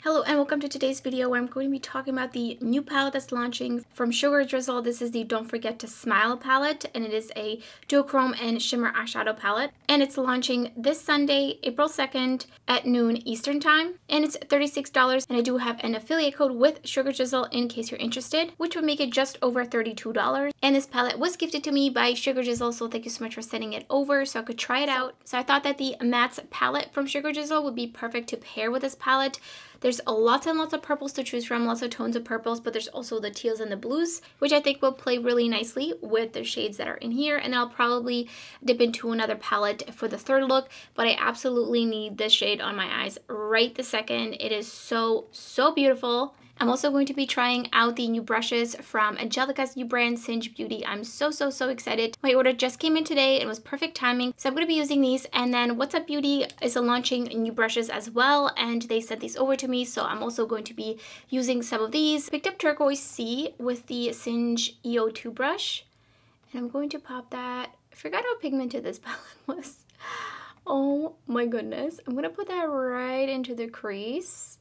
Hello and welcome to today's video where I'm going to be talking about the new palette that's launching from Drizzle. This is the Don't Forget to Smile palette, and it is a duochrome and shimmer eyeshadow palette. And it's launching this Sunday, April 2nd at noon Eastern time. And it's $36, and I do have an affiliate code with Drizzle in case you're interested, which would make it just over $32. And this palette was gifted to me by Drizzle, so thank you so much for sending it over so I could try it out. So I thought that the mattes palette from Drizzle would be perfect to pair with this palette. There's lots and lots of purples to choose from, lots of tones of purples, but there's also the teals and the blues, which I think will play really nicely with the shades that are in here. And I'll probably dip into another palette for the third look, but I absolutely need this shade on my eyes right this second. It is so, so beautiful. I'm also going to be trying out the new brushes from Angelica's new brand, Singe Beauty. I'm so excited. My order just came in today and was perfect timing, so I'm going to be using these. And then What's Up Beauty is launching new brushes as well, and they sent these over to me, so I'm also going to be using some of these. Picked up Turquoise Sea with the Singe EO2 brush, and I'm going to pop that. I forgot how pigmented this palette was. Oh my goodness. I'm going to put that right into the crease.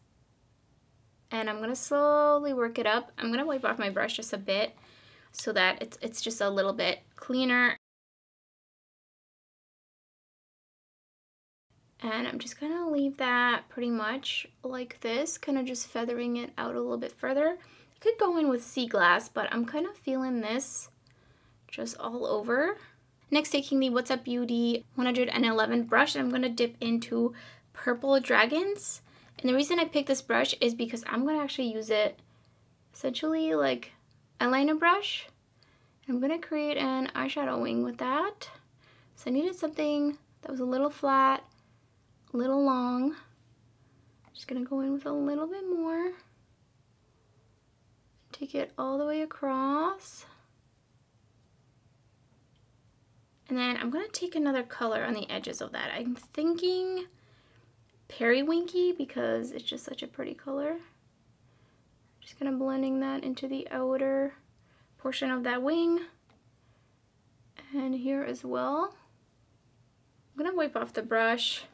And I'm going to slowly work it up. I'm going to wipe off my brush just a bit so that it's just a little bit cleaner. And I'm just going to leave that pretty much like this, kind of just feathering it out a little bit further. I could go in with Sea Glass, but I'm kind of feeling this just all over. Next, taking the What's Up Beauty 111 brush, and I'm going to dip into Purple Dragons. And the reason I picked this brush is because I'm going to actually use it essentially like eyeliner brush. I'm going to create an eyeshadow wing with that. So I needed something that was a little flat, a little long. Just going to go in with a little bit more. Take it all the way across. And then I'm going to take another color on the edges of that. I'm thinking Periwinky because it's just such a pretty color. Just kind of blending that into the outer portion of that wing. And here as well. I'm going to wipe off the brush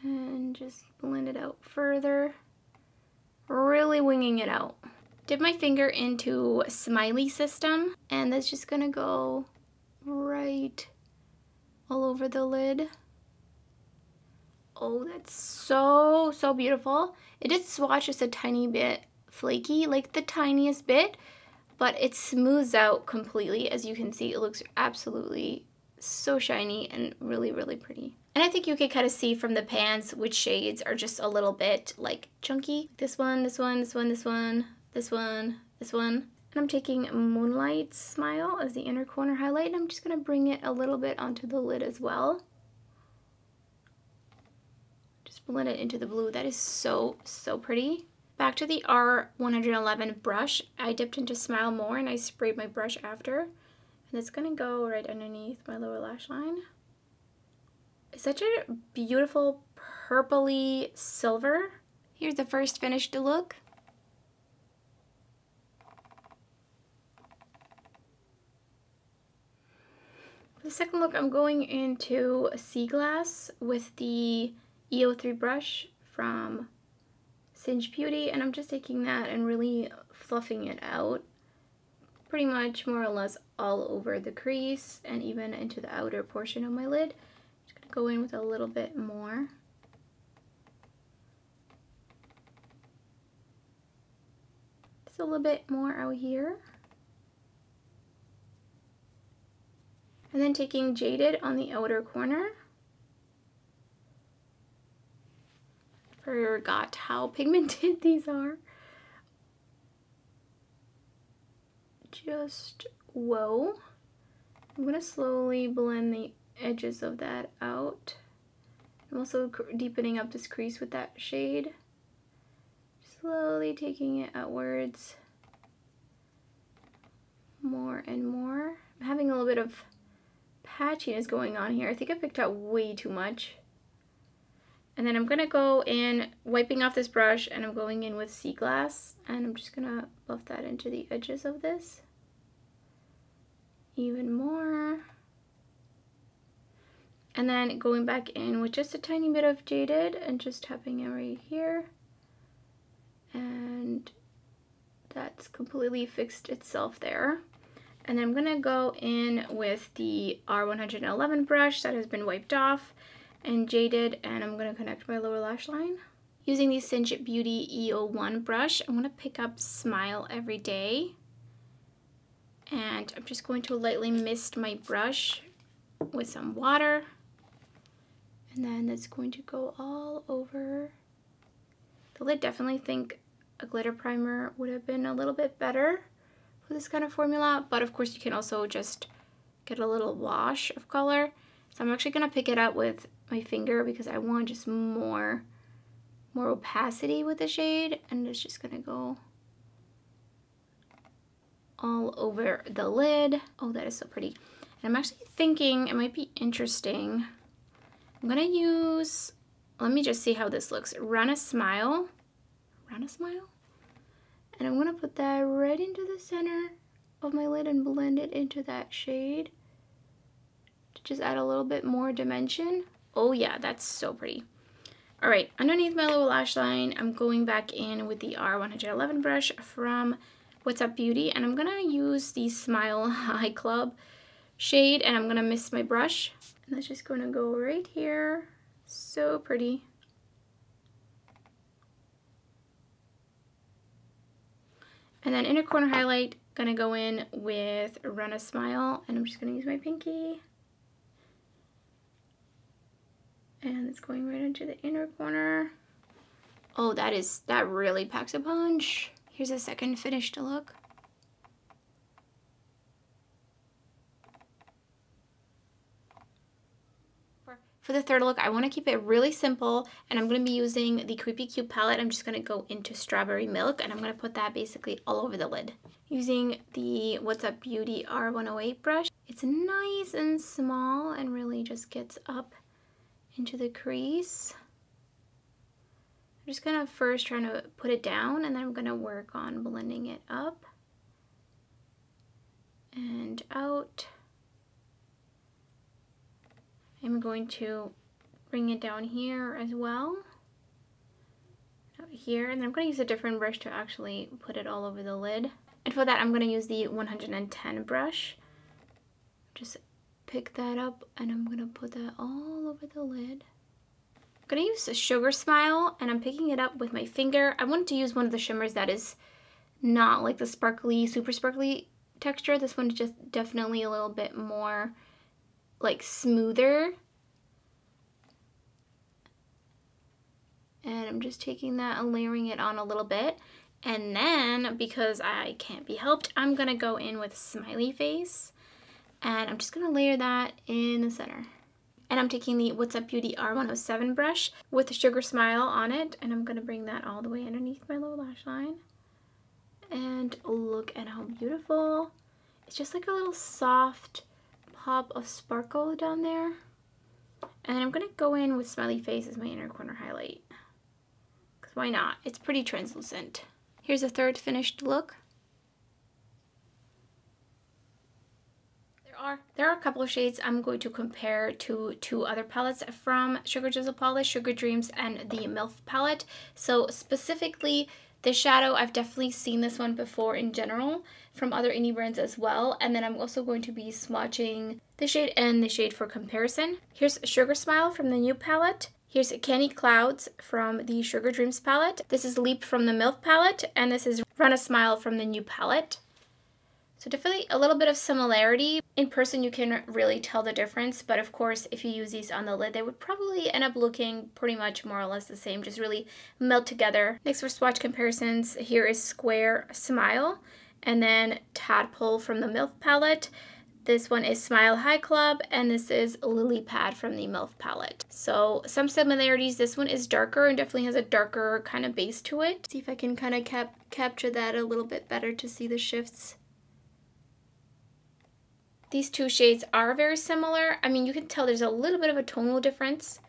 and just blend it out further. Really winging it out. Dip my finger into Smiley System, and that's just going to go right all over the lid. Oh, that's so beautiful. It did swatch just a tiny bit flaky, like the tiniest bit, but it smooths out completely. As you can see, it looks absolutely so shiny and really pretty. And I think you can kind of see from the pans which shades are just a little bit like chunky. This one, this one, this one, this one, this one, this one. And I'm taking Moonlight Smile as the inner corner highlight, and I'm just going to bring it a little bit onto the lid as well. Blend it into the blue. That is so pretty. Back to the R111 brush. I dipped into Smile More and I sprayed my brush after. And it's going to go right underneath my lower lash line. It's such a beautiful purpley silver. Here's the first finished look. For the second look, I'm going into Sea Glass with the EO3 brush from Singe Beauty, and I'm just taking that and really fluffing it out pretty much more or less all over the crease and even into the outer portion of my lid. Just gonna go in with a little bit more. Just a little bit more out here. And then taking Jaded on the outer corner. Forgot how pigmented these are. Just whoa. I'm gonna slowly blend the edges of that out. I'm also deepening up this crease with that shade. Slowly taking it outwards more and more. I'm having a little bit of patchiness going on here. I think I picked out way too much. And then I'm going to go in, wiping off this brush, and I'm going in with Sea Glass, and I'm just going to buff that into the edges of this. Even more. And then going back in with just a tiny bit of Jaded and just tapping it right here. And that's completely fixed itself there. And then I'm gonna go in with the R111 brush that has been wiped off and jaded, and I'm gonna connect my lower lash line. Using the Cinch Beauty E01 brush, I'm gonna pick up Smile Every Day. And I'm just going to lightly mist my brush with some water. And then that's going to go all over the lid. Definitely think a glitter primer would have been a little bit better for this kind of formula, but of course you can also just get a little wash of color. So I'm actually gonna pick it up with my finger because I want just more opacity with the shade, and it's just gonna go all over the lid. Oh, that is so pretty. And I'm actually thinking it might be interesting. I'm gonna use, let me just see how this looks. Run a Smile. And I'm gonna put that right into the center of my lid and blend it into that shade to just add a little bit more dimension. Oh yeah, that's so pretty. All right, underneath my lower lash line, I'm going back in with the R111 brush from What's Up Beauty, and I'm gonna use the Smile High Club shade, and I'm gonna mist my brush. And that's just gonna go right here. So pretty. And then inner corner highlight, gonna go in with Run a Smile, and I'm just gonna use my pinky. And it's going right into the inner corner. Oh, that really packs a punch. Here's a second finished look. For the third look, I want to keep it really simple, and I'm going to be using the Creepy Cute palette. I'm just going to go into Strawberry Milk, and I'm going to put that basically all over the lid. Using the What's Up Beauty R108 brush. It's nice and small and really just gets up into the crease. I'm just going to first trying to put it down, and then I'm going to work on blending it up and out. I'm going to bring it down here as well, out here, and then I'm going to use a different brush to actually put it all over the lid. And for that, I'm going to use the 110 brush. Just pick that up, and I'm going to put that all over the lid. I'm going to use a Sugar Smile, and I'm picking it up with my finger. I wanted to use one of the shimmers that is not like the sparkly, super sparkly texture. This one is just definitely a little bit more like smoother, and I'm just taking that and layering it on a little bit. And then, because I can't be helped, I'm gonna go in with Smiley Face, and I'm just gonna layer that in the center. And I'm taking the What's Up Beauty R107 brush with the Sugar Smile on it, and I'm gonna bring that all the way underneath my lower lash line. And look at how beautiful. It's just like a little soft pop of sparkle down there. And I'm gonna go in with Smiley Face as my inner corner highlight, because why not? It's pretty translucent. Here's a third finished look. There are a couple of shades I'm going to compare to two other palettes from Sugar Drizzle Polish, Sugar Dreams and the MILF palette. So specifically this shadow, I've definitely seen this one before in general from other indie brands as well. And then I'm also going to be swatching the shade and the shade for comparison. Here's Sugar Smile from the new palette. Here's Candy Clouds from the Sugar Dreams palette. This is Leap from the MILF palette. And this is Run a Smile from the new palette. So definitely a little bit of similarity. In person you can really tell the difference, but of course if you use these on the lid they would probably end up looking pretty much more or less the same, just really melt together. Next for swatch comparisons, here is Square Smile, and then Tadpole from the MILF palette. This one is Smile High Club, and this is Lily Pad from the MILF palette. So some similarities, this one is darker and definitely has a darker kind of base to it. See if I can kind of capture that a little bit better to see the shifts. These two shades are very similar. I mean, you can tell there's a little bit of a tonal difference,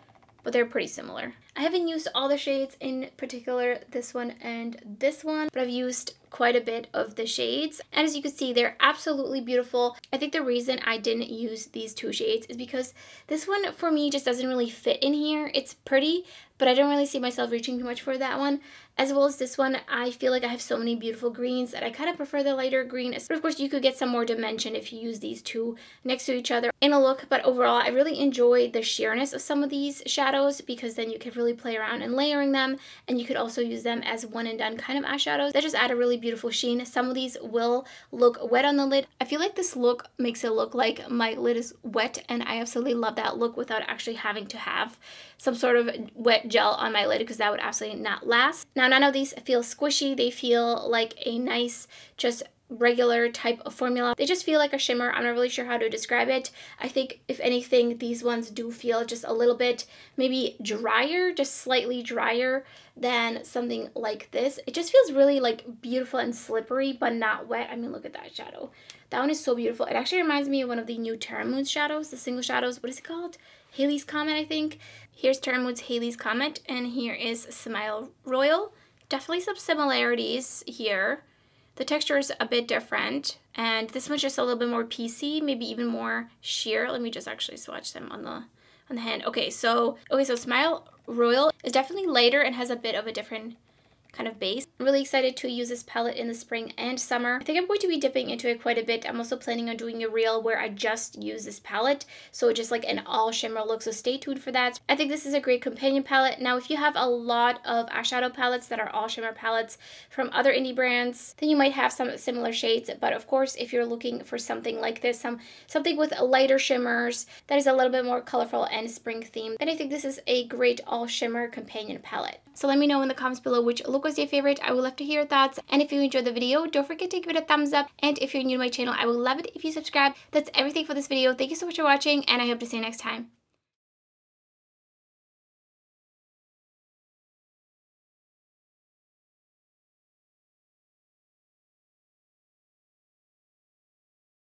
but they're pretty similar. I haven't used all the shades, in particular this one and this one, but I've used quite a bit of the shades, and as you can see, they're absolutely beautiful. I think the reason I didn't use these two shades is because this one for me just doesn't really fit in here. It's pretty, but I don't really see myself reaching too much for that one. As well as this one, I feel like I have so many beautiful greens that I kind of prefer the lighter green. But of course, you could get some more dimension if you use these two next to each other in a look. But overall, I really enjoy the sheerness of some of these shadows, because then you could really play around and layering them. And you could also use them as one and done kind of eyeshadows that just add a really beautiful sheen. Some of these will look wet on the lid. I feel like this look makes it look like my lid is wet, and I absolutely love that look without actually having to have some sort of wet gel on my lid, because that would absolutely not last. Now, none of these feel squishy. They feel like a nice, just regular type of formula. They just feel like a shimmer. I'm not really sure how to describe it. I think if anything, these ones do feel just a little bit maybe drier, just slightly drier than something like this. It just feels really like beautiful and slippery, but not wet. I mean, look at that shadow. That one is so beautiful. It actually reminds me of one of the new Terra Moon's shadows, the single shadows. What is it called? Haley's Comet, I think. Here's Terra Moon's Haley's Comet, and here is Smile Royal. Definitely some similarities here. The texture is a bit different, and this one's just a little bit more piecey, maybe even more sheer. Let me just actually swatch them on the hand. Okay, so Smile Royal is definitely lighter and has a bit of a different kind of base. I'm really excited to use this palette in the spring and summer. I think I'm going to be dipping into it quite a bit. I'm also planning on doing a reel where I just use this palette, so just like an all shimmer look, so stay tuned for that. I think this is a great companion palette. Now, if you have a lot of eyeshadow palettes that are all shimmer palettes from other indie brands, then you might have some similar shades, but of course, if you're looking for something like this, something with lighter shimmers that is a little bit more colorful and spring themed, then I think this is a great all shimmer companion palette. So let me know in the comments below which look was your favorite. I would love to hear your thoughts. And if you enjoyed the video, don't forget to give it a thumbs up. And if you're new to my channel, I would love it if you subscribe. That's everything for this video. Thank you so much for watching, and I hope to see you next time.